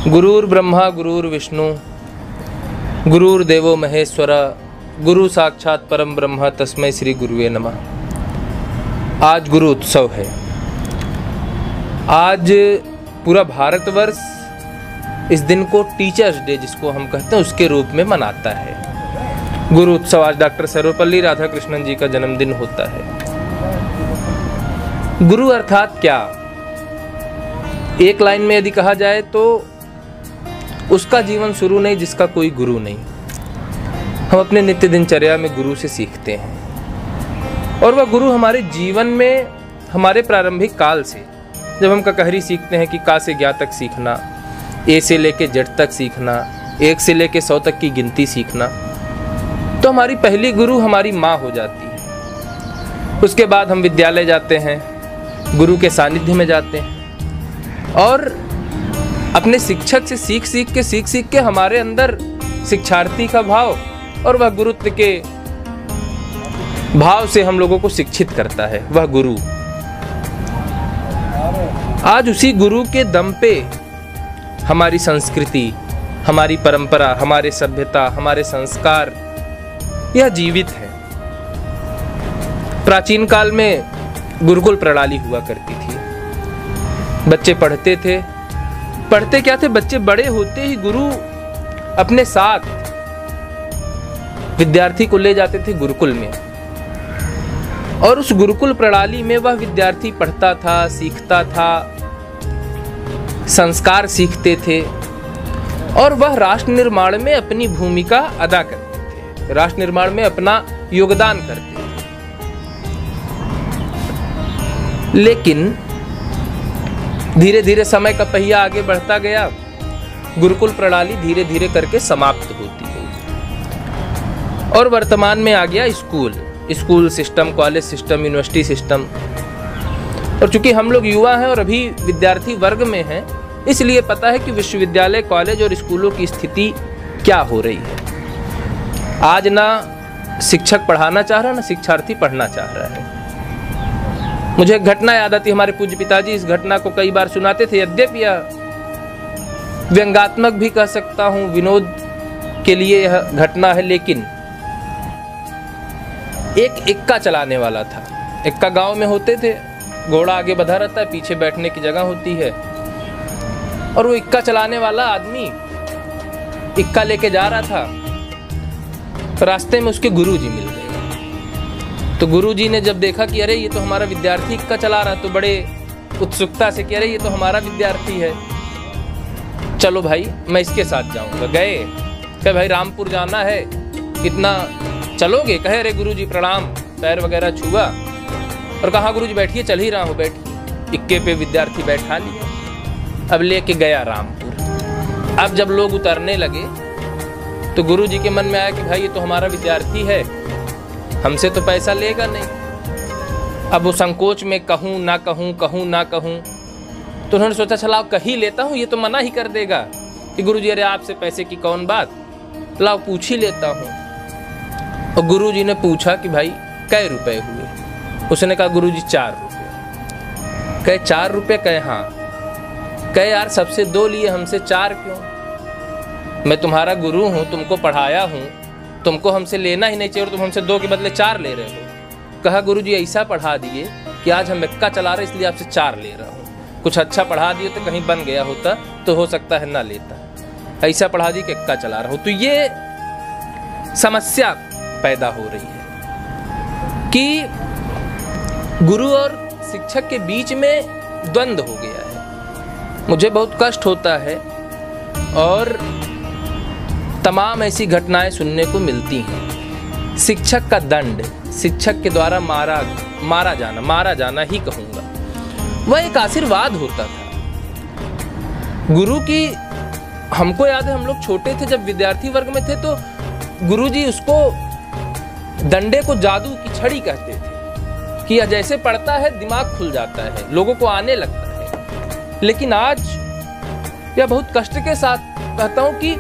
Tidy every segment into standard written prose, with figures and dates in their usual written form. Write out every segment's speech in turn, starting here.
गुरुर्ब्रह्मा गुरुर्विष्णु गुरुर्देवो महेश्वर गुरु साक्षात परम ब्रह्म तस्मै श्री गुरुवे नमः। आज गुरु उत्सव है। आज पूरा भारतवर्ष इस दिन को टीचर्स डे जिसको हम कहते हैं उसके रूप में मनाता है। गुरु उत्सव आज डॉक्टर सर्वपल्ली राधाकृष्णन जी का जन्मदिन होता है। गुरु अर्थात क्या? एक लाइन में यदि कहा जाए तो उसका जीवन शुरू नहीं जिसका कोई गुरु नहीं। हम अपने नित्य दिनचर्या में गुरु से सीखते हैं और वह गुरु हमारे जीवन में हमारे प्रारंभिक काल से, जब हम ककहरी सीखते हैं कि का से ज्ञा तक सीखना, ए से लेके जेड तक सीखना, 1 से लेके 100 तक की गिनती सीखना, तो हमारी पहली गुरु हमारी माँ हो जाती है। उसके बाद हम विद्यालय जाते हैं, गुरु के सानिध्य में जाते हैं और अपने शिक्षक से सीख के हमारे अंदर शिक्षार्थी का भाव और वह गुरुत्व के भाव से हम लोगों को शिक्षित करता है वह गुरु। आज उसी गुरु के दम पे हमारी संस्कृति, हमारी परंपरा, हमारे सभ्यता, हमारे संस्कार यह जीवित है। प्राचीन काल में गुरुकुल प्रणाली हुआ करती थी। बच्चे पढ़ते थे। पढ़ते क्या थे? बच्चे बड़े होते ही गुरु अपने साथ विद्यार्थी को ले जाते थे गुरुकुल में और उस गुरुकुल प्रणाली में वह विद्यार्थी पढ़ता था, सीखता था, संस्कार सीखते थे और वह राष्ट्र निर्माण में अपनी भूमिका अदा करते थे, राष्ट्र निर्माण में अपना योगदान करते थे। लेकिन धीरे धीरे समय का पहिया आगे बढ़ता गया, गुरुकुल प्रणाली धीरे धीरे करके समाप्त होती गई और वर्तमान में आ गया school system, college system, university system. और चूंकि हम लोग युवा हैं और अभी विद्यार्थी वर्ग में हैं, इसलिए पता है कि विश्वविद्यालय, कॉलेज और स्कूलों की स्थिति क्या हो रही है। आज ना शिक्षक पढ़ाना चाह रहा, ना शिक्षार्थी पढ़ना चाह रहा है। मुझे एक घटना याद आती। हमारे पूज्य पिताजी इस घटना को कई बार सुनाते थे। यद्यपि यह व्यंग्यात्मक भी कह सकता हूं, विनोद के लिए यह घटना है, लेकिन एक इक्का चलाने वाला था। इक्का गांव में होते थे, घोड़ा आगे बंधा रहता है, पीछे बैठने की जगह होती है और वो इक्का चलाने वाला आदमी इक्का लेके जा रहा था। तो रास्ते में उसके गुरुजी मिल गए। तो गुरुजी ने जब देखा कि अरे ये तो हमारा विद्यार्थी इक्का चला रहा, तो बड़े उत्सुकता से कि अरे ये तो हमारा विद्यार्थी है, चलो भाई मैं इसके साथ जाऊंगा। गए, कहे भाई रामपुर जाना है, कितना चलोगे? कहे अरे गुरुजी प्रणाम, पैर वगैरह छुआ और कहा गुरुजी बैठिए, चल ही रहा हूँ, बैठिए। इक्के पे विद्यार्थी बैठा लिया, अब लेके गया रामपुर। अब जब लोग उतरने लगे तो गुरुजी के मन में आया कि भाई ये तो हमारा विद्यार्थी है, हमसे तो पैसा लेगा नहीं। अब वो संकोच में कहूँ ना कहूँ, कहूँ ना कहूँ, तो उन्होंने सोचा चलाओ कह ही लेता हूँ, ये तो मना ही कर देगा कि गुरुजी अरे आपसे पैसे की कौन बात, लाओ पूछ ही लेता हूँ। और गुरुजी ने पूछा कि भाई कै रुपए हुए? उसने कहा गुरुजी 4 रुपये। कहे 4 रुपये? कहे हाँ। कहे यार सबसे 2 लिए, हमसे 4 क्यों? मैं तुम्हारा गुरु हूँ, तुमको पढ़ाया हूँ, तुमको हमसे लेना ही नहीं चाहिए और तुम हमसे 2 के बदले 4 ले रहे हो। कहा गुरुजी ऐसा पढ़ा दिए कि आज हम इक्का चला रहे इसलिए आपसे 4 ले रहा हूँ। कुछ अच्छा पढ़ा दिए तो कहीं बन गया होता तो हो सकता है ना लेता। ऐसा पढ़ा दी कि इक्का चला रहा हूँ। तो ये समस्या पैदा हो रही है कि गुरु और शिक्षक के बीच में द्वंद्व हो गया है। मुझे बहुत कष्ट होता है और तमाम ऐसी घटनाएं सुनने को मिलती हैं। शिक्षक का दंड, शिक्षक के द्वारा मारा जाना ही कहूंगा, वह एक आशीर्वाद होता था। गुरु की, हमको याद है हम लोग छोटे थे जब विद्यार्थी वर्ग में थे तो गुरुजी उसको डंडे को जादू की छड़ी कहते थे कि यह जैसे पढ़ता है दिमाग खुल जाता है, लोगों को आने लगता है। लेकिन आज यह बहुत कष्ट के साथ कहता हूं कि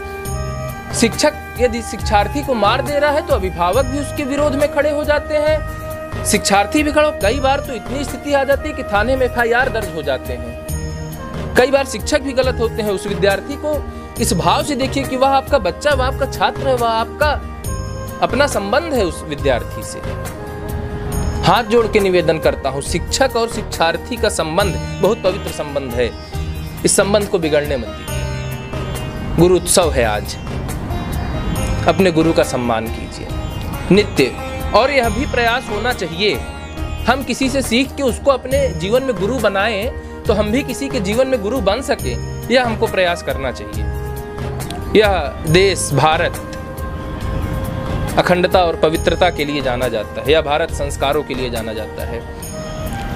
शिक्षक यदि शिक्षार्थी को मार दे रहा है तो अभिभावक भी उसके विरोध में खड़े हो जाते हैं, शिक्षार्थी भी खड़े। कई बार तो इतनी स्थिति आ जाती है कि थाने में FIR दर्ज हो जाते हैं। कई बार शिक्षक भी गलत होते हैं। उस विद्यार्थी को इस भाव से देखिए कि वह आपका बच्चा, वह आपका छात्र है, वह आपका अपना संबंध है उस विद्यार्थी से। हाथ जोड़ के निवेदन करता हूं, शिक्षक और शिक्षार्थी का संबंध बहुत पवित्र संबंध है। इस संबंध को बिगड़ने मत दीजिए। गुरु उत्सव है आज, अपने गुरु का सम्मान कीजिए नित्य। और यह भी प्रयास होना चाहिए, हम किसी से सीख के उसको अपने जीवन में गुरु बनाएं तो हम भी किसी के जीवन में गुरु बन सके, यह हमको प्रयास करना चाहिए। यह देश भारत अखंडता और पवित्रता के लिए जाना जाता है, यह भारत संस्कारों के लिए जाना जाता है।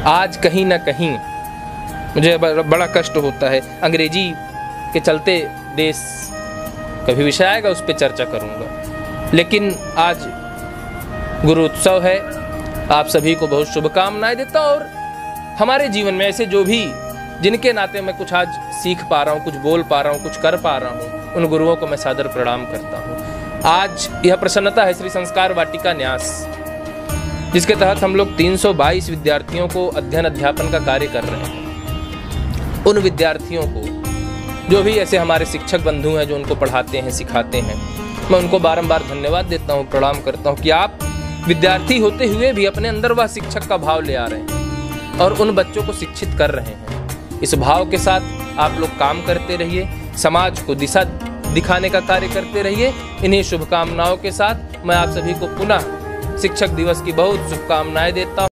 आज कहीं ना कहीं मुझे बड़ा कष्ट होता है, अंग्रेजी के चलते देश, कभी विषय आएगा उस पर चर्चा करूंगा। लेकिन आज गुरु उत्सव है, आप सभी को बहुत शुभकामनाएं देता हूं। और हमारे जीवन में ऐसे जो भी जिनके नाते मैं कुछ आज सीख पा रहा हूँ, कुछ बोल पा रहा हूँ, कुछ कर पा रहा हूँ, उन गुरुओं को मैं सादर प्रणाम करता हूँ। आज यह प्रसन्नता है श्री संस्कार वाटिका न्यास, जिसके तहत हम लोग 322 विद्यार्थियों को अध्ययन अध्यापन का कार्य कर रहे हैं। उन विद्यार्थियों को, जो भी ऐसे हमारे शिक्षक बंधु हैं जो उनको पढ़ाते हैं, सिखाते हैं, मैं उनको बारंबार धन्यवाद देता हूँ, प्रणाम करता हूँ कि आप विद्यार्थी होते हुए भी अपने अंदर वह शिक्षक का भाव ले आ रहे हैं और उन बच्चों को शिक्षित कर रहे हैं। इस भाव के साथ आप लोग काम करते रहिए, समाज को दिशा दिखाने का कार्य करते रहिए। इन्हीं शुभकामनाओं के साथ मैं आप सभी को पुनः शिक्षक दिवस की बहुत शुभकामनाएं देता हूँ।